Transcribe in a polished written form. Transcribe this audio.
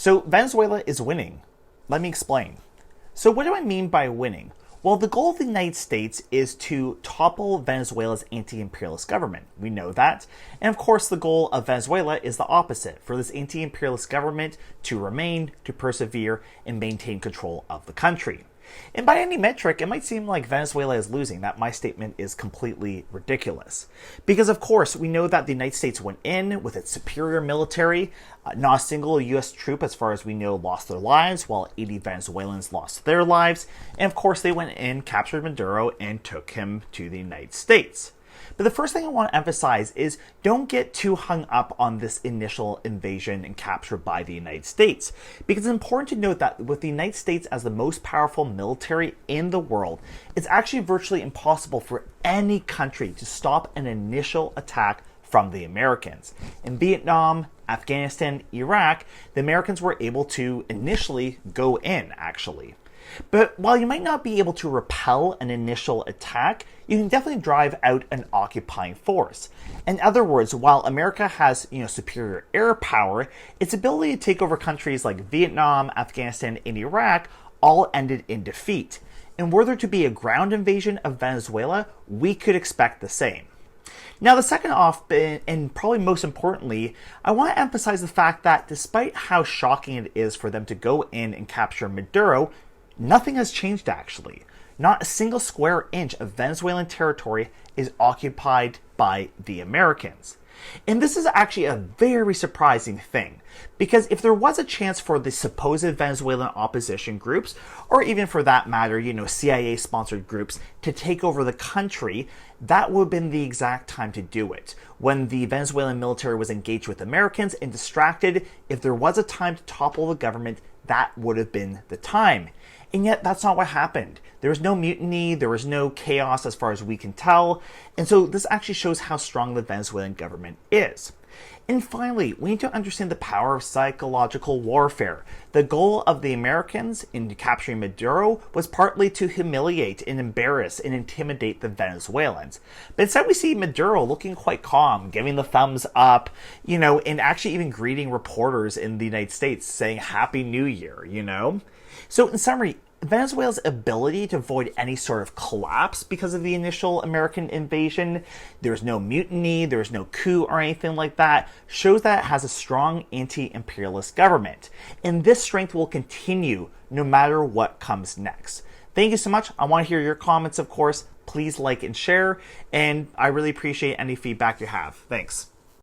So Venezuela is winning. Let me explain. So what do I mean by winning? Well, the goal of the United States is to topple Venezuela's anti-imperialist government. We know that. And of course, the goal of Venezuela is the opposite, for this anti-imperialist government to remain, to persevere, and maintain control of the country. And by any metric, it might seem like Venezuela is losing, that my statement is completely ridiculous. Because of course, we know that the United States went in with its superior military. Not a single U.S. troop, as far as we know, lost their lives, while 80 Venezuelans lost their lives. And of course, they went in, captured Maduro, and took him to the United States. But the first thing I want to emphasize is don't get too hung up on this initial invasion and capture by the United States, because it's important to note that with the United States as the most powerful military in the world, it's actually virtually impossible for any country to stop an initial attack from the Americans. In Vietnam, Afghanistan, Iraq, the Americans were able to initially go in, actually. But while you might not be able to repel an initial attack, you can definitely drive out an occupying force. In other words, while America has, superior air power, its ability to take over countries like Vietnam, Afghanistan, and Iraq all ended in defeat. And were there to be a ground invasion of Venezuela, we could expect the same. Now, the second off, and probably most importantly, I want to emphasize the fact that despite how shocking it is for them to go in and capture Maduro, nothing has changed actually. Not a single square inch of Venezuelan territory is occupied by the Americans. And this is actually a very surprising thing, because if there was a chance for the supposed Venezuelan opposition groups, or even for that matter, CIA-sponsored groups, to take over the country, that would have been the exact time to do it. When the Venezuelan military was engaged with Americans and distracted, if there was a time to topple the government, that would have been the time. And yet, that's not what happened. There was no mutiny, there was no chaos as far as we can tell, and so this actually shows how strong the Venezuelan government is. And finally, we need to understand the power of psychological warfare. The goal of the Americans in capturing Maduro was partly to humiliate and embarrass and intimidate the Venezuelans. But instead we see Maduro looking quite calm, giving the thumbs up, and actually even greeting reporters in the United States saying Happy New Year, So in summary, Venezuela's ability to avoid any sort of collapse because of the initial American invasion, there's no mutiny, there's no coup or anything like that, shows that it has a strong anti-imperialist government. And this strength will continue no matter what comes next. Thank you so much. I want to hear your comments, of course. Please like and share, and I really appreciate any feedback you have. Thanks.